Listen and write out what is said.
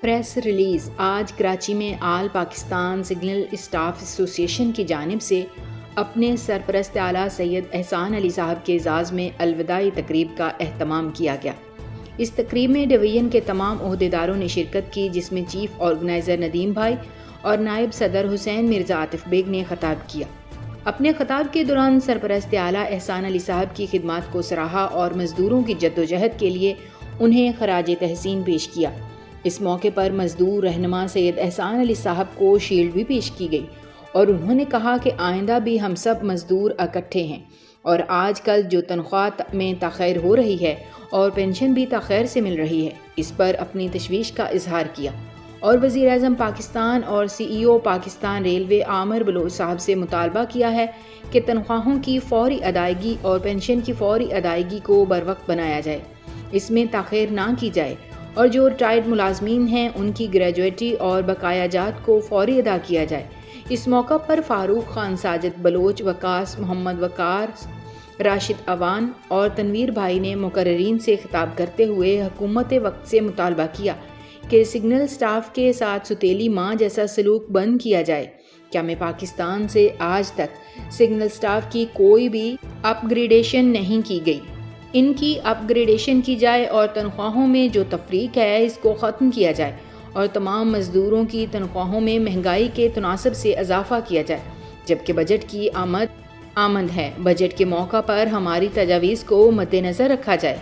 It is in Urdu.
پریس ریلیز آج کراچی میں آل پاکستان سگنل اسٹاف ایسوسی ایشن کی جانب سے اپنے سرپرست اعلیٰ سید احسان علی صاحب کے اعزاز میں الوداعی تقریب کا اہتمام کیا گیا۔ اس تقریب میں ڈویژن کے تمام عہدیداروں نے شرکت کی، جس میں چیف آرگنائزر ندیم بھائی اور نائب صدر حسین مرزا عاطف بیگ نے خطاب کیا۔ اپنے خطاب کے دوران سرپرست اعلیٰ احسان علی صاحب کی خدمات کو سراہا اور مزدوروں کی جدوجہد کے لیے انہیں خراج تحسین پیش کیا۔ اس موقع پر مزدور رہنما سید احسان علی صاحب کو شیلڈ بھی پیش کی گئی اور انہوں نے کہا کہ آئندہ بھی ہم سب مزدور اکٹھے ہیں اور آج کل جو تنخواہ میں تاخیر ہو رہی ہے اور پینشن بھی تاخیر سے مل رہی ہے، اس پر اپنی تشویش کا اظہار کیا اور وزیر اعظم پاکستان اور سی ای او پاکستان ریلوے عامر بلوچ صاحب سے مطالبہ کیا ہے کہ تنخواہوں کی فوری ادائیگی اور پینشن کی فوری ادائیگی کو بروقت بنایا جائے، اس میں تاخیر نہ کی جائے اور جو ریٹائرڈ ملازمین ہیں ان کی گریجویٹی اور بقایا جات کو فوری ادا کیا جائے۔ اس موقع پر فاروق خان ساجد بلوچ، وقاص محمد وقار، راشد اوان اور تنویر بھائی نے مقررین سے خطاب کرتے ہوئے حکومت وقت سے مطالبہ کیا کہ سگنل سٹاف کے ساتھ ستیلی ماں جیسا سلوک بند کیا جائے۔ کیا میں پاکستان سے آج تک سگنل سٹاف کی کوئی بھی اپ گریڈیشن نہیں کی گئی؟ ان کی اپ گریڈیشن کی جائے اور تنخواہوں میں جو تفریق ہے اس کو ختم کیا جائے اور تمام مزدوروں کی تنخواہوں میں مہنگائی کے تناسب سے اضافہ کیا جائے، جبکہ بجٹ کی آمد ہے۔ بجٹ کے موقع پر ہماری تجاویز کو مد نظر رکھا جائے۔